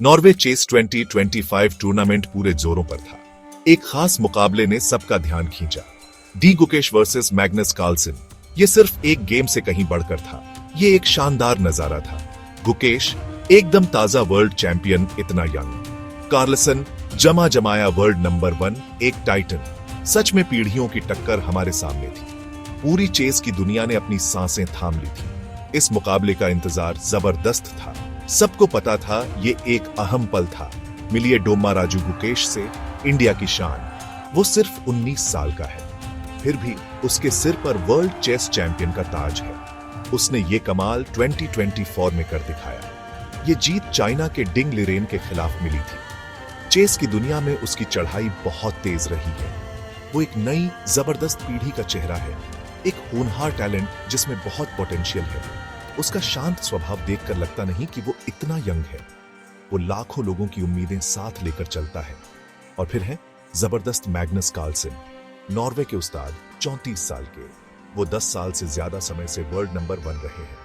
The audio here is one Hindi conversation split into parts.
नॉर्वे चेस 2025 टूर्नामेंट पूरे जोरों पर था। एक खास मुकाबले ने सबका ध्यान खींचा। D Gukesh versus Magnus Carlsen. ये सिर्फ एक गेम से कहीं बढ़कर था। ये एक शानदार नजारा था। गुकेश एकदम ताजा वर्ल्ड चैंपियन, इतना यंग। कार्लसन जमा जमाया वर्ल्ड नंबर 1, एक टाइटन। सच में पीढ़ियों की टक्कर हमारे सामने थी। पूरी चेस की दुनिया ने अपनी सांसें थाम ली थी। इस मुकाबले का इंतजार जबरदस्त था। सबको पता था ये एक अहम पल था। मिलिए डोम्मा राजू गुकेश से, इंडिया की शान। वो सिर्फ 19 साल का है, फिर भी उसके सिर पर वर्ल्ड चेस चैंपियन का ताज है। उसने ये कमाल 2024 में कर दिखाया। ये जीत चाइना के डिंग लिरेन के खिलाफ मिली थी। चेस की दुनिया में उसकी चढ़ाई बहुत तेज रही है। वो एक नई जबरदस्त पीढ़ी का चेहरा है, एक होनहार टैलेंट जिसमें बहुत पोटेंशियल है। उसका शांत स्वभाव देखकर लगता नहीं कि वो इतना यंग है। वो लाखों लोगों की उम्मीदें साथ लेकर चलता है। और फिर है जबरदस्त मैग्नस कार्लसन, नॉर्वे के उस्ताद, 34 साल के। वो 10 साल से ज्यादा समय से वर्ल्ड नंबर 1 रहे हैं।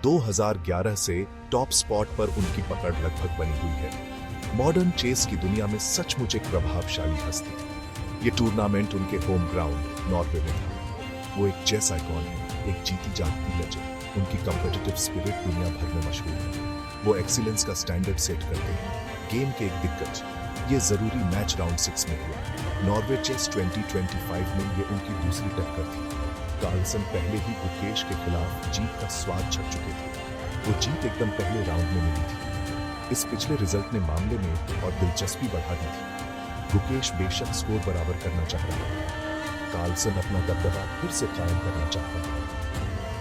2011 से टॉप स्पॉट पर उनकी पकड़ लगभग बनी हुई है। मॉडर्न चेस की दुनिया में सचमुच एक प्रभावशाली हस्ती। ये टूर्नामेंट उनके होम ग्राउंड नॉर्वे में था। वो एक चेस आइकॉन है, एक जीती जागती लेजेंड। उनकी कॉम्पिटिटिव स्पिरिट दुनिया भर में मशहूर है। वो एक्सीलेंस का स्टैंडर्ड सेट करते हैं। गेम के एक दिग्गज। ये जरूरी मैच राउंड 6 में हुआ। नॉर्वे चेस 2025 में ये उनकी दूसरी टक्कर थी। कार्लसन पहले ही गुकेश के खिलाफ जीत का स्वाद चख चुके थे। वो जीत एकदम पहले राउंड में मिली थी। इस पिछले रिजल्ट ने मामले में और दिलचस्पी बढ़ा दी थी। गुकेश बेशक स्कोर बराबर करना चाह रहा था। कार्लसन अपना दबदबा फिर से कायम करना चाहता था।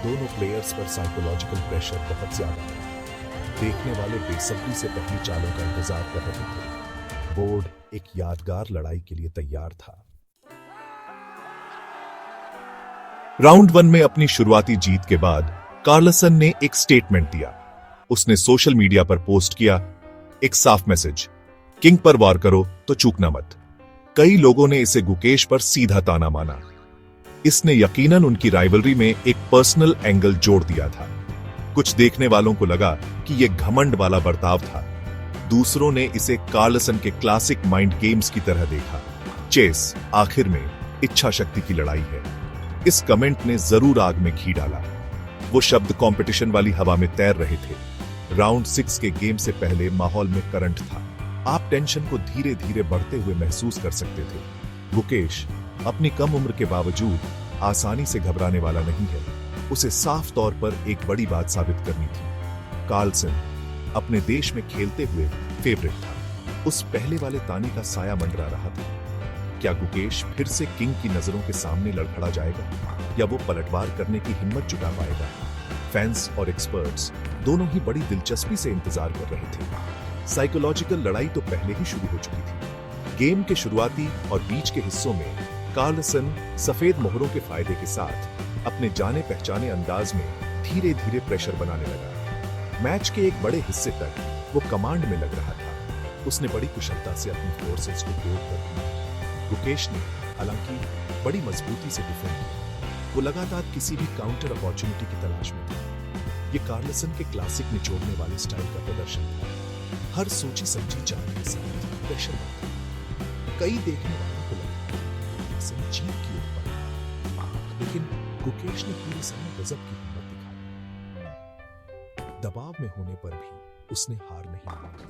दोनों प्लेयर्स पर साइकोलॉजिकल प्रेशर बहुत ज्यादा है। देखने वाले बेसब्री से पहली चालों का इंतजार कर रहे थे। बोर्ड एक यादगार लड़ाई के लिए तैयार था। राउंड 1 में अपनी शुरुआती जीत के बाद कार्लसन ने एक स्टेटमेंट दिया। उसने सोशल मीडिया पर पोस्ट किया एक साफ मैसेज, किंग पर वार करो तो चूकना मत। कई लोगों ने इसे गुकेश पर सीधा ताना माना। इसने यकीनन उनकी राइवलरी में एक पर्सनल एंगल जोड़ दिया था। कुछ देखने वालों को लगा कि यह घमंड वाला बर्ताव था। दूसरों ने इसे कार्लसन के क्लासिक माइंड गेम्स की तरह देखा। चेस आखिर में इच्छा शक्ति की लड़ाई है। इस कमेंट ने जरूर आग में घी डाला। वो शब्द कंपटीशन वाली हवा में तैर रहे थे। राउंड 6 के गेम से पहले माहौल में करंट था। आप टेंशन को धीरे धीरे बढ़ते हुए महसूस कर सकते थे। गुकेश अपनी कम उम्र के बावजूद आसानी से घबराने वाला नहीं है। उसे साफ तौर पर एक बड़ी बात साबित करनी थी। कार्लसन अपने देश में खेलते हुए फेवरेट था। उस पहले वाले ताने का साया मंडरा रहा था। क्या गुकेश फिर से किंग की नजरों के सामने लड़खड़ा जाएगा, या वो पलटवार करने की हिम्मत जुटा पाएगा? फैंस और एक्सपर्ट्स दोनों ही बड़ी दिलचस्पी से इंतजार कर रहे थे। साइकोलॉजिकल लड़ाई तो पहले ही शुरू हो चुकी थी। गेम के शुरुआती और बीच के हिस्सों में कार्लसन सफेद मोहरों के फायदे के साथ अपने जाने पहचाने अंदाज में धीरे धीरे प्रेशर बनाने लगा। मैच के एक बड़े हिस्से तक वो कमांड में लग रहा था। उसने बड़ी कुशलता से अपनी फोर्सेस को तोड़ कर दिया। गुकेश ने हालांकि बड़ी मजबूती से डिफेंड किया। वो लगातार किसी भी काउंटर अपॉर्चुनिटी की तलाश में था। ये कार्लसन के क्लासिक निचोड़ने वाले स्टाइल का प्रदर्शन था। हर सोची समझी चाल के साथ प्रेशर बनता। कई देखने वालों को लगा जीत की ओर बढ़ा, लेकिन गुकेश ने पूरे समय गजब की हिम्मत दिखाई। दबाव में होने पर भी उसने हार नहीं मानी।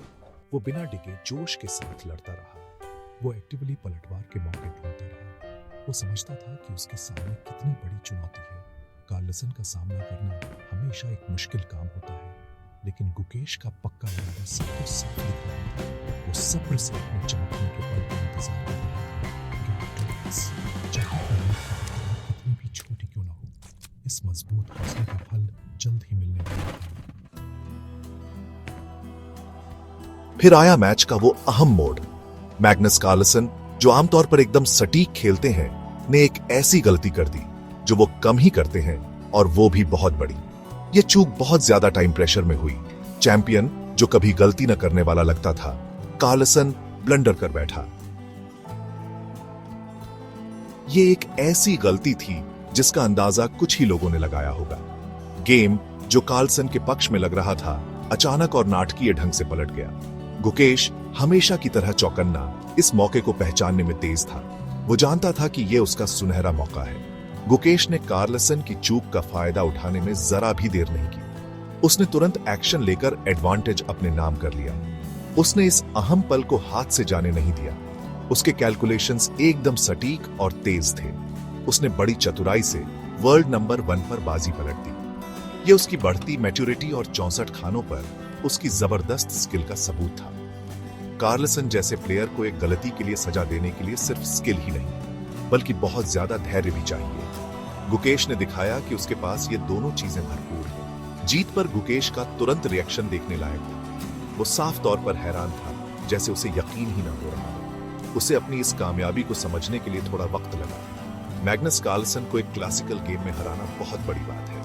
वो बिना डिगे जोश के साथ लड़ता रहा। वो एक्टिवली पलटवार के मौके ढूंढता रहा। वो समझता था कि उसके सामने कितनी बड़ी चुनौती है। कार्लसन का सामना करना हमेशा एक मुश्किल काम होता है, लेकिन गुकेश का पक्का इरादा सब कुछ साफ दिख रहा था। वो सब्र से अपने चमकने के पल का इंतजार कर रहा था। कितनी भी छोटी क्यों ना हो, इस मजबूत हौसले का फल जल्द ही मिलने वाला है। फिर आया मैच का वो अहम मोड़। मैग्नस कार्लसन, जो आमतौर पर एकदम सटीक खेलते हैं, ने एक ऐसी गलती कर दी जो वो कम ही करते हैं, और वो भी बहुत बड़ी। ये चूक बहुत ज्यादा टाइम प्रेशर में हुई। चैंपियन जो कभी गलती न करने वाला लगता था, कार्लसन ब्लंडर कर बैठा। ये एक ऐसी गलती थी जिसका अंदाजा कुछ ही लोगों ने लगाया होगा। गेम जो कार्लसन के पक्ष में लग रहा था, अचानक और नाटकीय ढंग से पलट गया। गुकेश हमेशा की तरह चौकन्ना इस मौके को पहचानने में तेज था। वो जानता था कि यह उसका सुनहरा मौका है। गुकेश ने कार्लसन की चूक का फायदा उठाने में जरा भी देर नहीं की। उसने तुरंत एक्शन लेकर एडवांटेज अपने नाम कर लिया। उसने इस अहम पल को हाथ से जाने नहीं दिया। उसके कैलकुलेशंस एकदम सटीक और तेज थे। उसने बड़ी चतुराई से वर्ल्ड नंबर 1 पर बाजी पलट दी। यह उसकी बढ़ती मैच्योरिटी और 64 खानों पर उसकी जबरदस्त स्किल का सबूत था। कार्लसन जैसे प्लेयर को एक गलती के लिए सजा देने के लिए सिर्फ स्किल ही नहीं, बल्कि बहुत ज्यादा धैर्य भी चाहिए। गुकेश ने दिखाया कि उसके पास ये दोनों चीजें भरपूर हैं। जीत पर गुकेश का तुरंत रिएक्शन देखने लायक था। वो साफ तौर पर हैरान था, जैसे उसे यकीन ही न हो रहा हो। उसे अपनी इस कामयाबी को समझने के लिए थोड़ा वक्त लगा। मैग्नस कार्लसन को एक क्लासिकल गेम में हराना बहुत बड़ी बात है।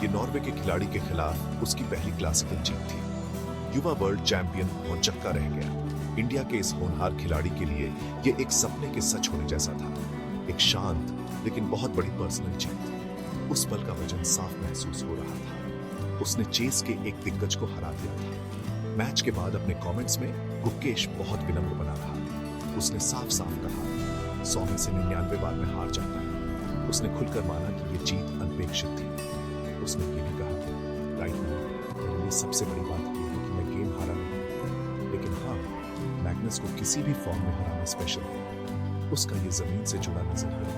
ये नॉर्वे के खिलाड़ी के खिलाफ उसकी पहली क्लासिकल जीत थी। युवा वर्ल्ड चैंपियन भौचक्का रह गया। इंडिया के इस होनहार खिलाड़ी के लिए यह एक सपने के सच होने जैसा था। एक शांत लेकिन बहुत बड़ी पर्सनल जीत। उस पल का वजन साफ महसूस हो रहा था। उसने चेस के एक दिग्गज को हरा दिया था। मैच के बाद अपने कमेंट्स में गुकेश बहुत विनम्र बना रहा। उसने साफ साफ कहा, 100 में से 99 बार में हार जाता है। उसने खुलकर माना कि यह जीत अनपेक्षित थी। उसने ये भी कहा, राइट नाउ मेरे लिए सबसे बड़ी बात यह है कि मैं गेम हारा नहीं, लेकिन हाँ, मैग्नस को किसी भी फॉर्म में हराना स्पेशल है। उसका ये जमीन से जुड़ा नजरिया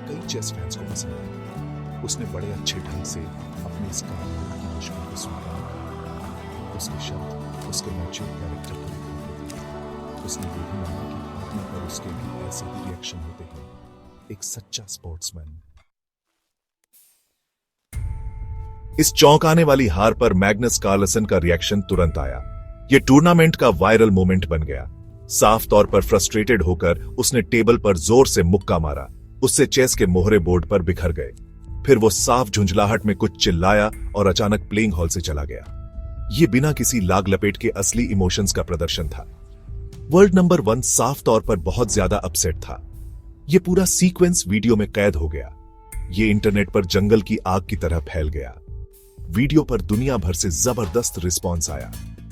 कई चेस फैंस को पसंद आया। उसने बड़े अच्छे ढंग से अपने इस काम की मुश्किल को स्वीकार किया। उसके शब्द उसके मैच्योर कैरेक्टर को दिखाते थे। उसने ये भी माना कि हारने पर उसके भी ऐसे ही रिएक्शन होते हैं। एक सच्चा स्पोर्ट्समैन। इस चौंकाने वाली हार पर मैग्नस कार्लसन का रिएक्शन तुरंत आया। यह टूर्नामेंट का वायरल मोमेंट बन गया। साफ तौर पर फ्रस्ट्रेटेड होकर उसने टेबल पर जोर से मुक्का मारा। उससे चेस के मोहरे बोर्ड पर बिखर गए। फिर वो साफ झुंझलाहट में कुछ चिल्लाया और अचानक प्लेइंग हॉल से चला गया। ये बिना किसी लाग लपेट के असली इमोशंस का प्रदर्शन था। वर्ल्ड नंबर 1 साफ तौर पर बहुत ज्यादा अपसेट था। यह पूरा सीक्वेंस वीडियो में कैद हो गया। ये इंटरनेट पर जंगल की आग की तरह फैल गया। वीडियो पर दुनिया भर से जबरदस्त रिस्पॉन्स आया।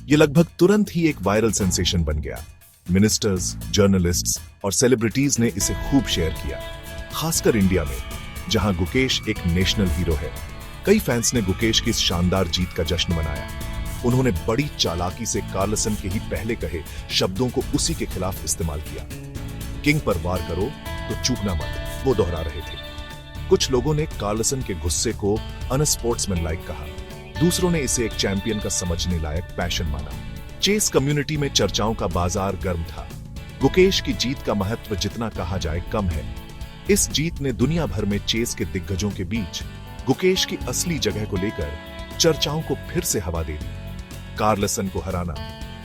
यह लगभग तुरंत ही एक वायरल सेंसेशन बन गया। मिनिस्टर्स, जर्नलिस्ट्स और सेलिब्रिटीज ने इसे खूब शेयर किया, खासकर इंडिया में, जहां गुकेश एक नेशनल हीरो है। कई फैंस ने गुकेश की इस शानदार जीत का जश्न मनाया। उन्होंने बड़ी चालाकी से कार्लसन के ही पहले कहे शब्दों को उसी के खिलाफ इस्तेमाल किया। किंग पर वार करो तो चूकना मत, वो दोहरा रहे थे। कुछ लोगों ने कार्लसन के गुस्से को अनस्पोर्ट्समैनलाइक कहा। दूसरों ने इसे एक चैंपियन का समझने लायक पैशन माना। चेस कम्युनिटी में चर्चाओं का बाजार गर्म था। गुकेश की जीत का महत्व जितना कहा जाए कम है। इस जीत ने दुनिया भर में चेस के दिग्गजों के बीच गुकेश की असली जगह को लेकर चर्चाओं को फिर से हवा दे दी। कार्लसन को हराना,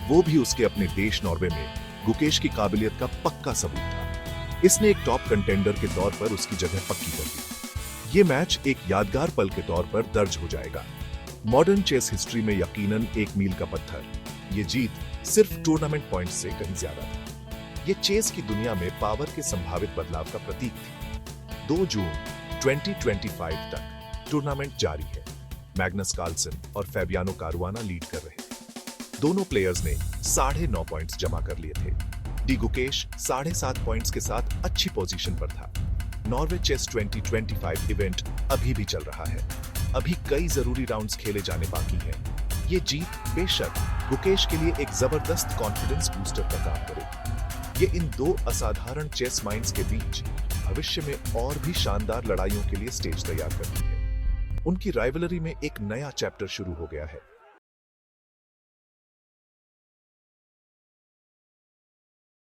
वो भी उसके अपने देश नॉर्वे में, गुकेश की काबिलियत का पक्का सबूत था। इसने एक टॉप कंटेंडर के तौर पर उसकी जगह पक्की कर दी। ये मैच एक यादगार पल के तौर पर दर्ज हो जाएगा। मॉडर्न चेस हिस्ट्री में यकीनन एक मील का पत्थर। ये जीत सिर्फ टूर्नामेंट पॉइंट्स से कहीं ज्यादा था। ये चेस की दुनिया में पावर के संभावित बदलाव का प्रतीक थी। 2 जून 2025 तक टूर्नामेंट जारी है। मैग्नस कार्लसन और फैबियानो कारुआना लीड कर रहे थे। दोनों प्लेयर्स ने 9.5 पॉइंट्स जमा कर लिए थे। डी गुकेश 7.5 पॉइंट्स के साथ अच्छी पोजीशन पर था। नॉर्वे चेस 2025 इवेंट अभी भी चल रहा है। अभी कई जरूरी राउंड्स खेले जाने बाकी हैं। ये जीत बेशक गुकेश के लिए एक जबरदस्त कॉन्फिडेंस बूस्टर का काम करेगी। ये इन 2 असाधारण चेस माइंड्स के बीच भविष्य में और भी शानदार लड़ाइयों के लिए स्टेज तैयार करती है। उनकी राइवलरी में एक नया चैप्टर शुरू हो गया है।